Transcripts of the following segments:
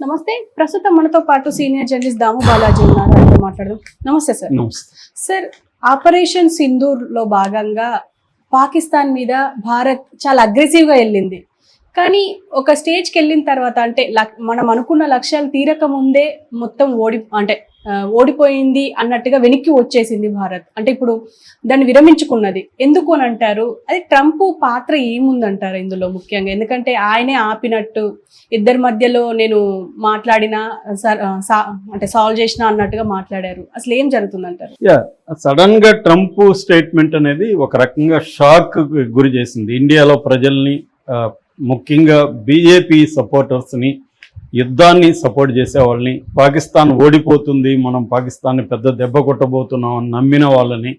నమస్తే. ప్రస్తుతం మనతో పాటు సీనియర్ జర్నలిస్ట్ దాము బాలాజీ ఉన్నారు. ఆయనతో మాట్లాడదాం. నమస్తే సార్. సార్, ఆపరేషన్ సింధూర్ లో భాగంగా పాకిస్తాన్ మీద భారత్ చాలా అగ్రెసివ్ గా వెళ్ళింది. కానీ ఒక స్టేజ్కి వెళ్ళిన తర్వాత అంటే మనం అనుకున్న లక్ష్యాలు తీరక ముందే మొత్తం ఓడిపోయింది అన్నట్టుగా వెనక్కి వచ్చేసింది భారత్. అంటే ఇప్పుడు దాన్ని విరమించుకున్నది. ఎందుకు అని అంటారు? అది ట్రంప్ పాత్ర ఏముందంటారు ఇందులో ముఖ్యంగా? ఎందుకంటే ఆయనే ఆపినట్టు, ఇద్దరి మధ్యలో నేను మాట్లాడినా అంటే సాల్వ్ చేసిన అన్నట్టుగా మాట్లాడారు. అసలు ఏం జరుగుతుందంటారు? సడన్ గా ట్రంప్ స్టేట్మెంట్ అనేది ఒక రకంగా షాక్ గురి చేసింది ఇండియాలో ప్రజల్ని, ముఖ్యంగా బీజేపీ సపోర్టర్స్ని, యుద్ధాన్ని సపోర్ట్ చేసే వాళ్ళని, పాకిస్తాన్ ఓడిపోతుంది, మనం పాకిస్తాన్ని పెద్ద దెబ్బ కొట్టబోతున్నాం అని నమ్మిన వాళ్ళని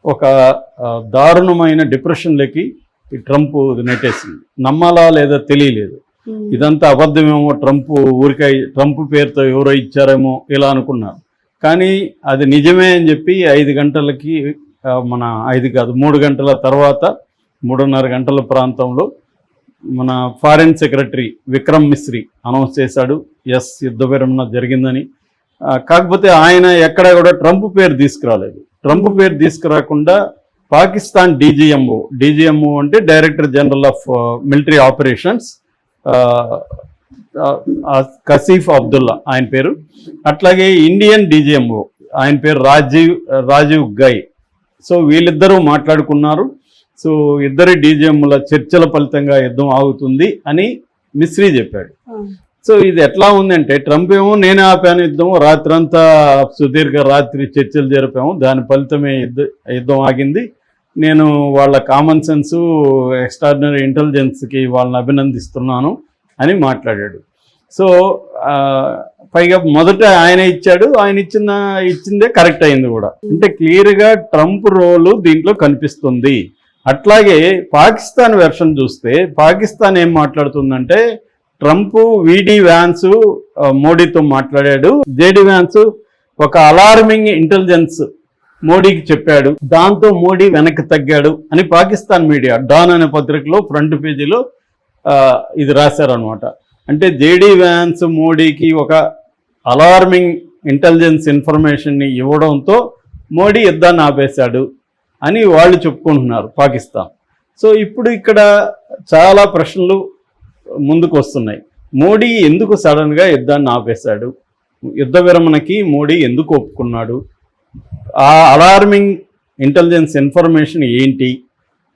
ఒక దారుణమైన డిప్రెషన్లోకి ట్రంప్ నెట్టేసింది. నమ్మాలా లేదా తెలియలేదు. ఇదంతా అబద్ధమేమో, ట్రంప్ పేరుతో ఎవరో ఇచ్చారేమో ఇలా అనుకున్నారు. కానీ అది నిజమే అని చెప్పి 5 గంటలకి 3 గంటల తర్వాత 3:30 గంటల ప్రాంతంలో మన foreign secretary Vikram Misri announce చేశాడు, యుద్ధ విరమణ జరిగిందని. కాకపోతే ఆయన ఎక్కడ కూడా ట్రంప్ పేరు తీసుకురాలేదు. ట్రంప్ పేరు తీసుకురాకుండా పాకిస్తాన్ డీజీఎంఓ అంటే director general of military operations, Kashif Abdullah ఆయన పేరు. అట్లాగే ఇండియన్ డీజీఎంఓ ఆయన పేరు రాజీవ్ గై. సో వీళ్ళిద్దరూ మాట్లాడుకున్నారు. సో ఇద్దరి డీజీఎంల చర్చల ఫలితంగా యుద్ధం ఆగుతుంది అని మిశ్రీ చెప్పాడు. సో ఇది ఎట్లా ఉందంటే, ట్రంప్ ఏమో నేనే ఆపాను యుద్ధం, రాత్రంతా రాత్రి చర్చలు జరిపాము, దాని ఫలితమే యుద్ధం ఆగింది, నేను వాళ్ళ కామన్ సెన్స్, ఎక్స్ట్రాడినరీ ఇంటెలిజెన్స్కి వాళ్ళని అభినందిస్తున్నాను అని మాట్లాడాడు. సో పైగా మొదట ఆయన ఇచ్చాడు, ఆయన ఇచ్చిందే కరెక్ట్ అయింది కూడా. అంటే క్లియర్గా ట్రంప్ రోలు దీంట్లో కనిపిస్తుంది. అట్లాగే పాకిస్తాన్ వెర్షన్ చూస్తే పాకిస్తాన్ ఏం మాట్లాడుతుందంటే, ట్రంప్ వీడి వ్యాన్స్ మోడీతో మాట్లాడాడు, జేడీ వ్యాన్స్ ఒక అలార్మింగ్ ఇంటెలిజెన్స్ మోడీకి చెప్పాడు, దాంతో మోడీ వెనక్కి తగ్గాడు అని పాకిస్తాన్ మీడియా డాన్ అనే పత్రికలో ఫ్రంట్ పేజీలో ఇది రాశారనమాట. అంటే జేడీ వ్యాన్స్ మోడీకి ఒక అలార్మింగ్ ఇంటెలిజెన్స్ ఇన్ఫర్మేషన్ని ఇవ్వడంతో మోడీ యుద్ధాన్ని ఆపేశాడు అని వాళ్ళు చెప్పుకుంటున్నారు పాకిస్తాన్. సో ఇప్పుడు ఇక్కడ చాలా ప్రశ్నలు ముందుకు వస్తున్నాయి. మోడీ ఎందుకు సడన్గా యుద్ధాన్ని ఆపేశాడు? యుద్ధ విరమణకి మోడీ ఎందుకు ఒప్పుకున్నాడు? ఆ అలార్మింగ్ ఇంటెలిజెన్స్ ఇన్ఫర్మేషన్ ఏంటి?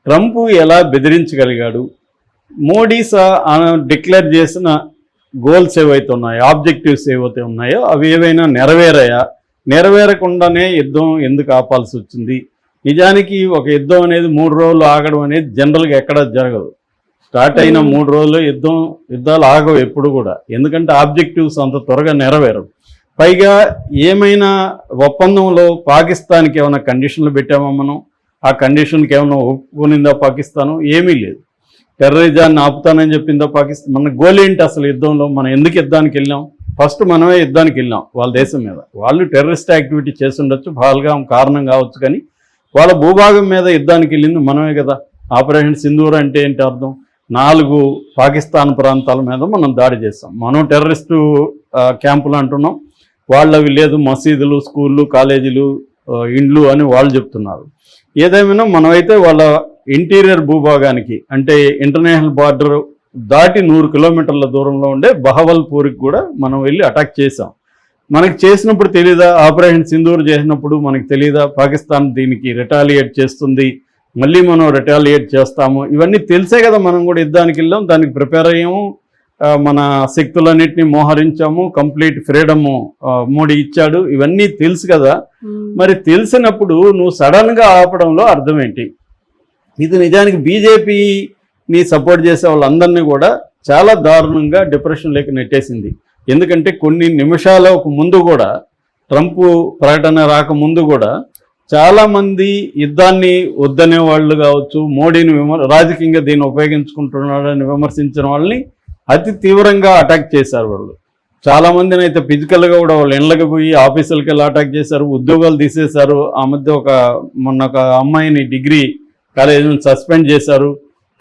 ట్రంప్ ఎలా బెదిరించగలిగాడు? మోడీ డిక్లేర్ చేసిన గోల్స్ ఏవైతే ఉన్నాయో, ఆబ్జెక్టివ్స్ ఏవైతే ఉన్నాయో అవి ఏవైనా నెరవేరాయా? నెరవేరకుండానే యుద్ధం ఎందుకు ఆపాల్సి వచ్చింది? నిజానికి ఒక యుద్ధం అనేది 3 రోజులు ఆగడం అనేది జనరల్గా ఎక్కడ జరగదు. స్టార్ట్ అయిన 3 రోజులు యుద్ధాలు ఆగవు ఎప్పుడు కూడా, ఎందుకంటే ఆబ్జెక్టివ్స్ అంత త్వరగా నెరవేరవు. పైగా ఏమైనా ఒప్పందంలో పాకిస్తాన్కి ఏమైనా కండిషన్లు పెట్టామా మనం? ఆ కండిషన్కి ఏమైనా ఒప్పుకునిందా పాకిస్తాను? ఏమీ లేదు. టెర్రరిజాన్ని ఆపుతానని చెప్పిందా పాకిస్తాన్? మన గోల్ ఏంటి అసలు యుద్ధంలో? మనం ఎందుకు యుద్ధానికి వెళ్ళాం? ఫస్ట్ మనమే యుద్ధానికి వెళ్ళాం వాళ్ళ దేశం మీద. వాళ్ళు టెర్రరిస్ట్ యాక్టివిటీ చేస్తుండొచ్చు, భాగంగా కారణం కావచ్చు, కానీ వాళ్ళ భూభాగం మీద యుద్ధానికి వెళ్ళింది మనమే కదా. ఆపరేషన్ సింధూర్ అంటే ఏంటి అర్థం? 4 పాకిస్తాన్ ప్రాంతాల మీద మనం దాడి చేస్తాం. మనం టెర్రరిస్టు క్యాంపులు అంటున్నాం, వాళ్ళవి లేదు, మసీదులు, స్కూళ్ళు, కాలేజీలు, ఇండ్లు అని వాళ్ళు చెప్తున్నారు. ఏదేమైనా మనమైతే వాళ్ళ ఇంటీరియర్ భూభాగానికి, అంటే ఇంటర్నేషనల్ బార్డర్ దాటి 100 కిలోమీటర్ల దూరంలో ఉండే బహవల్పూర్కి కూడా మనం వెళ్ళి అటాక్ చేసాం. మనకి చేసినప్పుడు తెలీదా? ఆపరేషన్ సింధూర్ చేసినప్పుడు మనకి తెలీదా పాకిస్తాన్ దీనికి రిటాలియేట్ చేస్తుంది, మళ్ళీ మనం రిటాలియేట్ చేస్తాము? ఇవన్నీ తెలిసే కదా మనం కూడా యుద్ధానికి వెళ్ళాం, దానికి ప్రిపేర్ అయ్యాము, మన శక్తులన్నింటినీ మోహరించాము, కంప్లీట్ ఫ్రీడమ్ మోడీ ఇచ్చాడు, ఇవన్నీ తెలుసు కదా. మరి తెలిసినప్పుడు నువ్వు సడన్గా ఆపడంలో అర్థం ఏంటి? ఇది నిజానికి బీజేపీని సపోర్ట్ చేసే వాళ్ళందరినీ కూడా చాలా దారుణంగా డిప్రెషన్లోకి నెట్టేసింది. ఎందుకంటే కొన్ని నిమిషాలకు ముందు కూడా, ట్రంప్ ప్రకటన రాకముందు కూడా చాలామంది యుద్ధాన్ని వద్దనే వాళ్ళు కావచ్చు, మోడీని రాజకీయంగా దీన్ని ఉపయోగించుకుంటున్నాడని విమర్శించిన వాళ్ళని అతి తీవ్రంగా అటాక్ చేశారు. వాళ్ళు చాలామందిని అయితే ఫిజికల్గా కూడా వాళ్ళ ఇళ్ళకి పోయి ఆఫీసులకి వెళ్ళి అటాక్ చేశారు, ఉద్యోగాలు తీసేశారు. ఆ మధ్య మొన్న ఒక అమ్మాయిని డిగ్రీ కాలేజీ నుంచి సస్పెండ్ చేశారు.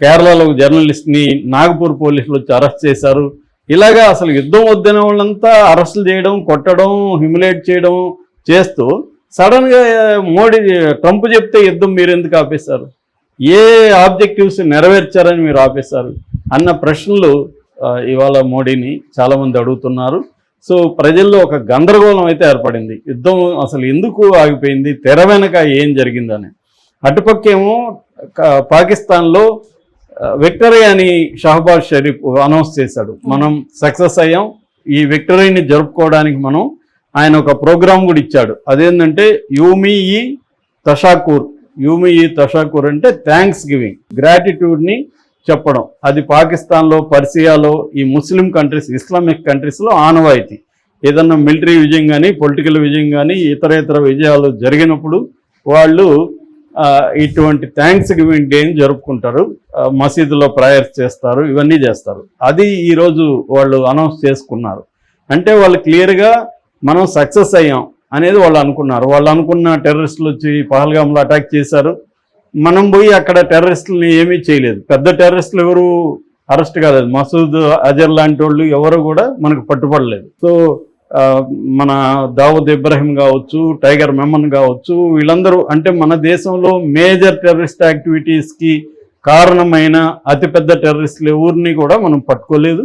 కేరళలో జర్నలిస్ట్ని నాగపూర్ పోలీసులు వచ్చి అరెస్ట్ చేశారు. ఇలాగా అసలు యుద్ధం వద్దనే వాళ్ళంతా అరెస్టులు చేయడం, కొట్టడం, హ్యూమిలేట్ చేయడం చేస్తూ సడన్గా ట్రంప్ చెప్తే యుద్ధం మీరు ఎందుకు ఆపేశారు, ఏ ఆబ్జెక్టివ్స్ నెరవేర్చారని మీరు ఆపేశారు అన్న ప్రశ్నలు ఇవాళ మోడీని చాలామంది అడుగుతున్నారు. సో ప్రజల్లో ఒక గందరగోళం అయితే ఏర్పడింది. యుద్ధం అసలు ఎందుకు ఆగిపోయింది, తెర వెనక ఏం జరిగిందని. అటుపక్కేమో పాకిస్తాన్లో విక్టరీ అని షహబాజ్ షరీఫ్ అనౌన్స్ చేశాడు, మనం సక్సెస్ అయ్యాం, ఈ విక్టరీని జరుపుకోవడానికి మనం ఆయన ఒక ప్రోగ్రామ్ కూడా ఇచ్చాడు. అదేంటంటే యూమి-ఈ తషాకూర్. యూమి-ఈ తషాకూర్ అంటే థ్యాంక్స్ గివింగ్, గ్రాటిట్యూడ్ని చెప్పడం. అది పాకిస్తాన్లో, పర్సియాలో, ఈ ముస్లిం కంట్రీస్, ఇస్లామిక్ కంట్రీస్లో ఆనవాయితీ. ఏదన్నా మిలిటరీ విజయం కానీ, పొలిటికల్ విజయం కానీ, ఇతర విజయాలు జరిగినప్పుడు వాళ్ళు ఇటువంటి థ్యాంక్స్ గివింగ్ డేని జరుపుకుంటారు, మసీదులో ప్రేయర్స్ చేస్తారు, ఇవన్నీ చేస్తారు. అది ఈరోజు వాళ్ళు అనౌన్స్ చేసుకున్నారు. అంటే వాళ్ళు క్లియర్గా మనం సక్సెస్ అయ్యాం అనేది వాళ్ళు అనుకున్నారు. వాళ్ళు అనుకున్న టెర్రరిస్టులు వచ్చి పహల్గామ్లో అటాక్ చేశారు, మనం పోయి అక్కడ టెర్రరిస్టులని ఏమీ చేయలేదు. పెద్ద టెర్రరిస్టులు ఎవరు అరెస్ట్ కాలేదు, మసూద్ అజర్ లాంటి వాళ్ళు ఎవరు కూడా మనకు పట్టుబడలేదు. సో మన దావూద్ ఇబ్రాహిం కావచ్చు, టైగర్ మెమన్ కావచ్చు, వీళ్ళందరూ అంటే మన దేశంలో మేజర్ టెర్రరిస్ట్ యాక్టివిటీస్కి కారణమైన అతిపెద్ద టెర్రరిస్టులు ఎవరిని కూడా మనం పట్టుకోలేదు.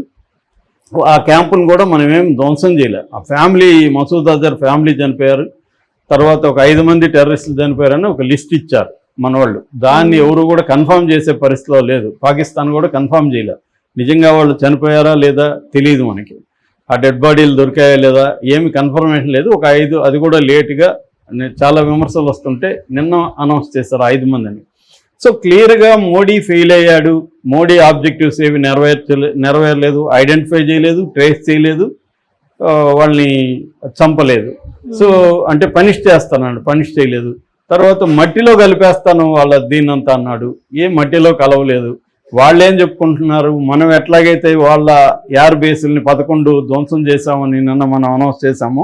ఆ క్యాంపును కూడా మనం ఏం ధ్వంసం చేయలేదు. ఆ ఫ్యామిలీ, మసూద్ అజర్ ఫ్యామిలీ చనిపోయారు, తర్వాత ఒక 5 మంది టెర్రరిస్టులు చనిపోయారని ఒక లిస్ట్ ఇచ్చారు మన వాళ్ళు. దాన్ని ఎవరు కూడా కన్ఫర్మ్ చేసే పరిస్థితిలో లేదు, పాకిస్తాన్ కూడా కన్ఫర్మ్ చేయలేదు. నిజంగా వాళ్ళు చనిపోయారా లేదా తెలియదు మనకి, ఆ డెడ్ బాడీలు దొరికాయా లేదా ఏమి కన్ఫర్మేషన్ లేదు. ఒక 5, అది కూడా లేటుగా, చాలా విమర్శలు వస్తుంటే నిన్న అనౌన్స్ చేశారు 5 మందిని. సో క్లియర్గా మోడీ ఫెయిల్ అయ్యాడు, మోడీ ఆబ్జెక్టివ్స్ ఏవి నెరవేరలేదు, ఐడెంటిఫై చేయలేదు, ట్రేస్ చేయలేదు, వాళ్ళని చంపలేదు. సో అంటే పనిష్ చేస్తానండి, పనిష్ చేయలేదు. తర్వాత మట్టిలో కలిపేస్తాను వాళ్ళ దీన్నంతా అన్నాడు, ఏ మట్టిలో కలవలేదు. వాళ్ళేం చెప్పుకుంటున్నారు, మనం ఎట్లాగైతే వాళ్ళ ఎయిర్ బేసుల్ని 11 ధ్వంసం చేశామని నిన్న మనం అనౌన్స్ చేశాము,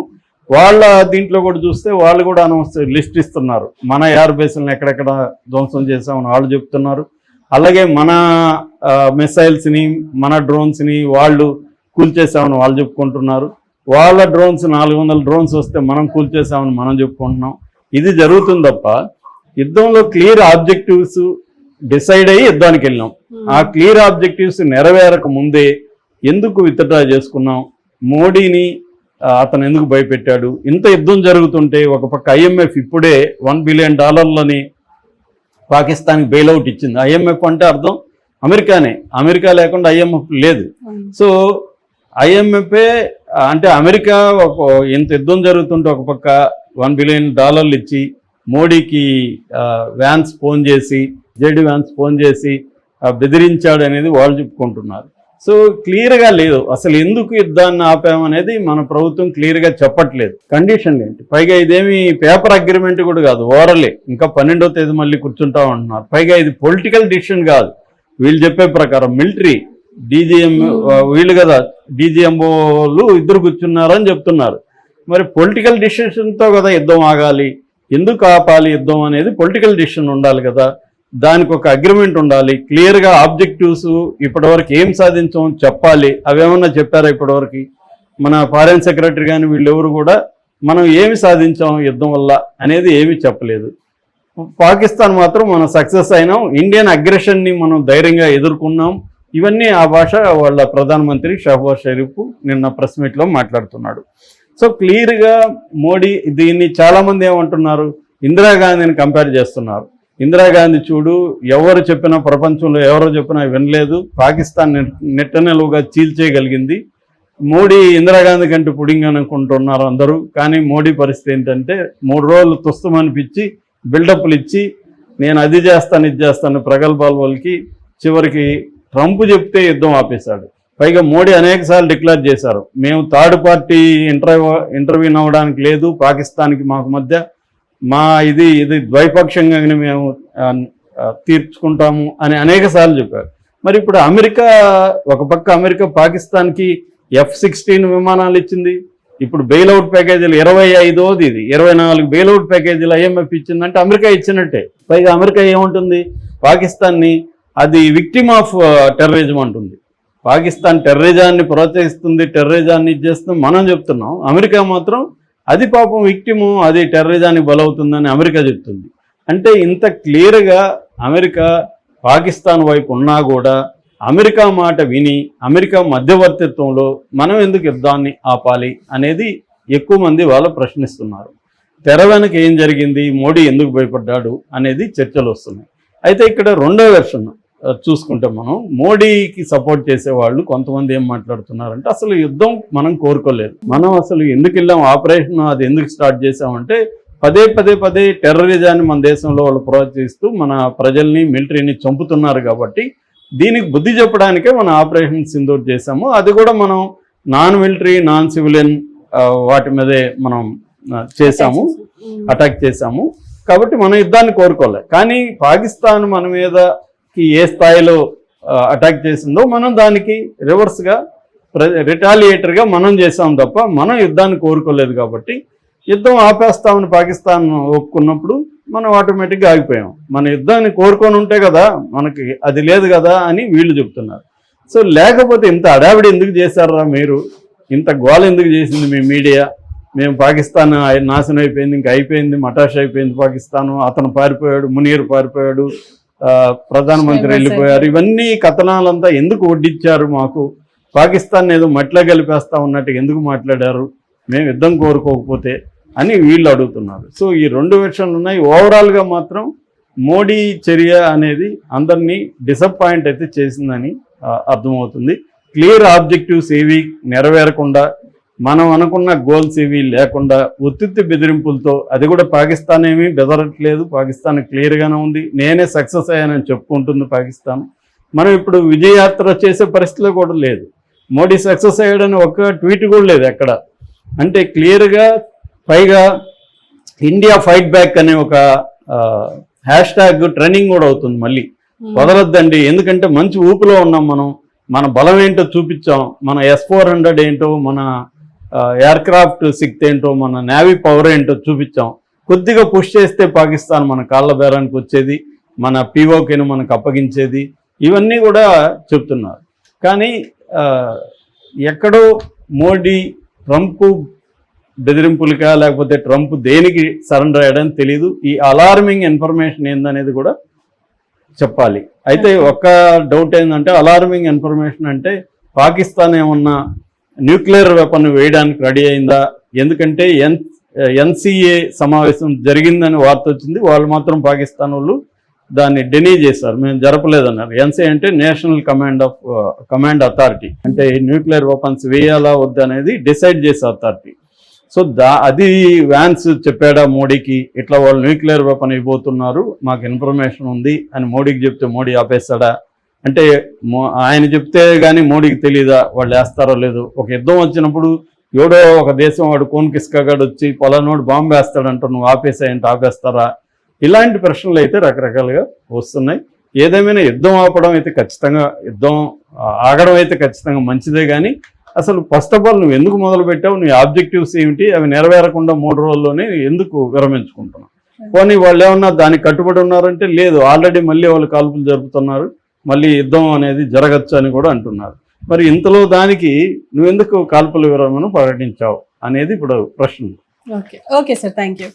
వాళ్ళ దీంట్లో కూడా చూస్తే వాళ్ళు కూడా అనౌన్స్ లిస్ట్ ఇస్తున్నారు, మన ఎయిర్ బేసుల్ని ఎక్కడెక్కడ ధ్వంసం చేశామని వాళ్ళు చెప్తున్నారు. అలాగే మన మిసైల్స్ని, మన డ్రోన్స్ని వాళ్ళు కూల్చేసామని వాళ్ళు చెప్పుకుంటున్నారు. వాళ్ళ డ్రోన్స్ 400 డ్రోన్స్ వస్తే మనం కూల్చేసామని మనం చెప్పుకుంటున్నాం. ఇది జరుగుతుంది తప్ప యుద్ధంలో క్లియర్ ఆబ్జెక్టివ్స్ డిసైడ్ అయ్యి యుద్ధానికి వెళ్ళినాం. ఆ క్లియర్ ఆబ్జెక్టివ్స్ నెరవేరక ముందే ఎందుకు విత్డ్రా చేసుకున్నాం, మోడీని అతను ఎందుకు భయపెట్టాడు. ఇంత యుద్ధం జరుగుతుంటే ఒక పక్క IMF ఇప్పుడే $1 బిలియన్ పాకిస్తాన్కి బెయిల్అవుట్ ఇచ్చింది. IMF అంటే అర్థం అమెరికానే, అమెరికా లేకుండా IMF లేదు. సో IMF అంటే అమెరికా ఇంత యుద్ధం జరుగుతుంటే ఒక పక్క $1 బిలియన్ ఇచ్చి మోడీకి వ్యాన్స్ ఫోన్ చేసి, JD వ్యాన్స్ ఫోన్ చేసి బెదిరించాడు అనేది వాళ్ళు చెప్పుకుంటున్నారు. సో క్లియర్గా లేదు అసలు ఎందుకు యుద్ధాన్ని ఆపామనేది మన ప్రభుత్వం క్లియర్గా చెప్పట్లేదు. కండిషన్ ఏంటి, పైగా ఇదేమి పేపర్ అగ్రిమెంట్ కూడా కాదు, ఓరలే. ఇంకా 12వ తేదీ మళ్ళీ కూర్చుంటాం అంటున్నారు. పైగా ఇది పొలిటికల్ డిసిషన్ కాదు, వీళ్ళు చెప్పే ప్రకారం మిలిటరీ DGM వీళ్ళు కదా, DGMOలు ఇద్దరు కూర్చున్నారని చెప్తున్నారు. మరి పొలిటికల్ డిసిషన్తో కదా యుద్ధం ఆగాలి, ఎందుకు ఆపాలి యుద్ధం అనేది పొలిటికల్ డిసిషన్ ఉండాలి కదా, దానికి ఒక అగ్రిమెంట్ ఉండాలి. క్లియర్గా ఆబ్జెక్టివ్స్ ఇప్పటివరకు ఏం సాధించాం చెప్పాలి. అవేమన్నా చెప్పారా ఇప్పటివరకు? మన ఫారెన్ సెక్రటరీ కానీ వీళ్ళెవరు కూడా మనం ఏమి సాధించాం యుద్ధం వల్ల అనేది ఏమీ చెప్పలేదు. పాకిస్తాన్ మాత్రం మనం సక్సెస్ అయినాం, ఇండియన్ అగ్రెషన్ని మనం ధైర్యంగా ఎదుర్కొన్నాం. ఇవన్నీ ఆ భాష వాళ్ళ ప్రధానమంత్రి షహబాజ్ షరీఫ్ నిన్న ప్రెస్ మీట్లో మాట్లాడుతున్నాడు. సో క్లియర్గా మోడీ దీన్ని చాలామంది ఏమంటున్నారు, ఇందిరాగాంధీని కంపేర్ చేస్తున్నారు. ఇందిరాగాంధీ చూడు, ఎవరు చెప్పినా ప్రపంచంలో ఎవరో చెప్పినా వినలేదు, పాకిస్తాన్ నెట్టనెలువుగా చీల్చేయగలిగింది. మోడీ ఇందిరాగాంధీ కంటే పుడింగ్ అనుకుంటున్నారు అందరూ. కానీ మోడీ పరిస్థితి ఏంటంటే 3 రోజులు తుస్తమనిపించి బిల్డప్లు ఇచ్చి నేను అది చేస్తాను ఇది చేస్తాను ప్రగల్భాల వాళ్ళకి చివరికి ట్రంప్ చెప్తే యుద్ధం ఆపేశాడు. పైగా మోడీ అనేకసార్లు డిక్లేర్ చేశారు, మేము థర్డ్ పార్టీ ఇంటర్వ్యూన్ అవ్వడానికి లేదు, పాకిస్తాన్కి మాకు మధ్య ఇది ద్వైపాక్షికంగానే మేము తీర్చుకుంటాము అని అనేకసార్లు చెప్పారు. మరి ఇప్పుడు అమెరికా, ఒక పక్క అమెరికా పాకిస్తాన్కి F-16 విమానాలు ఇచ్చింది. ఇప్పుడు బెయిల్అవుట్ ప్యాకేజీలు 25ది, ఇది 24 బెయిల్అవుట్ ప్యాకేజీలు IMF ఇచ్చిందంటే అమెరికా ఇచ్చినట్టే. పైగా అమెరికా ఏముంటుంది, పాకిస్తాన్ని అది విక్టిమ్ ఆఫ్ టెర్రరిజం అంటుంది. పాకిస్తాన్ టెర్రరిజాన్ని ప్రోత్సహిస్తుంది, టెర్రరిజాన్ని ఇచ్చేస్తుంది మనం చెప్తున్నాం. అమెరికా మాత్రం అది పాపం విక్టిము, అది టెర్రరిజానికి బలవుతుందని అమెరికా చెప్తుంది. అంటే ఇంత క్లియర్గా అమెరికా పాకిస్తాన్ వైపు ఉన్నా కూడా అమెరికా మాట విని అమెరికా మధ్యవర్తిత్వంలో మనం ఎందుకు యుద్ధాన్ని ఆపాలి అనేది ఎక్కువ మంది వాళ్ళు ప్రశ్నిస్తున్నారు. తెర వెనక ఏం జరిగింది, మోడీ ఎందుకు భయపడ్డాడు అనేది చర్చలు వస్తున్నాయి. అయితే ఇక్కడ రెండో వెర్షన్ చూసుకుంటే మనం మోడీకి సపోర్ట్ చేసేవాళ్ళు కొంతమంది ఏం మాట్లాడుతున్నారంటే అసలు యుద్ధం మనం కోరుకోలేదు, మనం అసలు ఎందుకు వెళ్ళాం, ఆపరేషన్ అది ఎందుకు స్టార్ట్ చేసామంటే పదే టెర్రరిజాన్ని మన దేశంలో వాళ్ళు ప్రోత్సహిస్తూ మన ప్రజల్ని మిలిటరీని చంపుతున్నారు కాబట్టి దీనికి బుద్ధి చెప్పడానికే మనం ఆపరేషన్ సింధూర్ చేసాము. అది కూడా మనం నాన్ మిలిటరీ నాన్ సివిలియన్ వాటి మీదే మనం చేసాము, అటాక్ చేసాము. కాబట్టి మనం యుద్ధాన్ని కోరుకోలే. కానీ పాకిస్తాన్ మన మీదకి ఏ స్థాయిలో అటాక్ చేసిందో మనం దానికి రివర్స్గా రిటాలియేటర్గా మనం చేసాం తప్ప మనం యుద్ధాన్ని కోరుకోలేదు. కాబట్టి యుద్ధం ఆపేస్తామని పాకిస్తాన్ ఒప్పుకున్నప్పుడు మనం ఆటోమేటిక్గా ఆగిపోయాం. మన యుద్ధాన్ని కోరుకొని ఉంటే కదా, మనకి అది లేదు కదా అని వీళ్ళు చెప్తున్నారు. సో లేకపోతే ఇంత అడావిడి ఎందుకు చేశారా మీరు, ఇంత గోల ఎందుకు చేసింది మీ మీడియా, మేము పాకిస్తాన్ నాశనం అయిపోయింది, ఇంకా అయిపోయింది, మటాష్ అయిపోయింది పాకిస్తాను, అతను పారిపోయాడు, మునీర్ పారిపోయాడు, ప్రధానమంత్రి వెళ్ళిపోయారు, ఇవన్నీ కథనాలంతా ఎందుకు వడ్డించారు మాకు, పాకిస్తాన్ ఏదో మట్టిలో కలిపేస్తా ఉన్నట్టు ఎందుకు మాట్లాడారు, మేము యుద్ధం కోరుకోకపోతే అని వీళ్ళు అడుగుతున్నారు. సో ఈ రెండు వెర్షన్లు ఉన్నాయి. ఓవరాల్గా మాత్రం మోడీ చర్య అనేది అందరినీ డిసప్పాయింట్ అయితే చేసిందని అర్థమవుతుంది. క్లియర్ ఆబ్జెక్టివ్స్ ఏవి నెరవేరకుండా, మనం అనుకున్న గోల్స్ ఏవి లేకుండా ఉత్తిత్తి బెదిరింపులతో, అది కూడా పాకిస్తాన్ ఏమీ బెదరట్లేదు, పాకిస్తాన్ క్లియర్గానే ఉంది, నేనే సక్సెస్ అయ్యానని చెప్పుకుంటుంది పాకిస్తాన్. మనం ఇప్పుడు విజయయాత్ర చేసే పరిస్థితిలో కూడా లేదు, మోడీ సక్సెస్ అయ్యాడని ఒక్క ట్వీట్ కూడా లేదు ఎక్కడ. అంటే క్లియర్గా, పైగా ఇండియా ఫైట్ బ్యాక్ అనే ఒక హ్యాష్ ట్రెండింగ్ కూడా అవుతుంది. మళ్ళీ వదలొద్దండి, ఎందుకంటే మంచి ఊపులో ఉన్నాం మనం, మన బలం ఏంటో చూపించాం, మన S-400 ఏంటో, మన ఎయిర్క్రాఫ్ట్ శక్తి ఏంటో, మన నేవీ పవర్ ఏంటో చూపించాం. కొద్దిగా పుష్ చేస్తే పాకిస్తాన్ మన కాళ్ళ బేరానికి వచ్చేది, మన POKను మనకు అప్పగించేది, ఇవన్నీ కూడా చెప్తున్నారు. కానీ ఎక్కడో మోడీ ట్రంప్ బెదిరింపులకా లేకపోతే ట్రంప్ దేనికి సరెండర్ అయ్యాడని తెలియదు. ఈ అలార్మింగ్ ఇన్ఫర్మేషన్ ఏందనేది కూడా చెప్పాలి. అయితే ఒక్క డౌట్ ఏంటంటే, అలార్మింగ్ ఇన్ఫర్మేషన్ అంటే పాకిస్తాన్ ఏమన్నా న్యూక్లియర్ వెపన్ వేయడానికి రెడీ అయిందా? ఎందుకంటే NCA సమావేశం జరిగిందని వార్త వచ్చింది, వాళ్ళు మాత్రం పాకిస్తాన్ వాళ్ళు దాన్ని డెనీ చేశారు, మేము జరపలేదన్నారు. NCA అంటే నేషనల్ కమాండ్ అథారిటీ, అంటే న్యూక్లియర్ వెపన్స్ వేయాలా వద్దనేది డిసైడ్ చేసే అథారిటీ. సో అది వ్యాన్స్ చెప్పాడా మోడీకి, ఇట్లా వాళ్ళు న్యూక్లియర్ వెపన్ ఇవ్వబోతున్నారు, మాకు ఇన్ఫర్మేషన్ ఉంది అని మోడీకి చెప్తే మోడీ ఆపేస్తాడా? అంటే ఆయన చెప్తే కానీ మోడీకి తెలియదా వాళ్ళు వేస్తారో లేదో? ఒక యుద్ధం వచ్చినప్పుడు ఎవడో ఒక దేశం వాడు కోన్ కిస్కాగాడు వచ్చి పొలానోడు బాంబు వేస్తాడంట, నువ్వు ఆపేసాయంటే ఆపేస్తారా? ఇలాంటి ప్రశ్నలు అయితే రకరకాలుగా వస్తున్నాయి. ఏదేమైనా యుద్ధం ఆపడం అయితే ఖచ్చితంగా, యుద్ధం ఆగడం అయితే ఖచ్చితంగా మంచిదే. కానీ అసలు ఫస్ట్ ఆఫ్ ఆల్ నువ్వు ఎందుకు మొదలు పెట్టావు, నీ ఆబ్జెక్టివ్స్ ఏమిటి, అవి నెరవేరకుండా 3 రోజుల్లోనే ఎందుకు విరమించుకుంటున్నావు? పోనీ వాళ్ళు ఏమన్నా దానికి కట్టుబడి ఉన్నారంటే లేదు, ఆల్రెడీ మళ్ళీ వాళ్ళు కాల్పులు జరుపుతున్నారు, మళ్ళీ యుద్ధం అనేది జరగచ్చు అని కూడా అంటున్నారు. మరి ఇంతలో దానికి నువ్వెందుకు కాల్పుల విరమణ ప్రకటించావు అనేది ఇప్పుడు ప్రశ్న. Okay sir, thank you.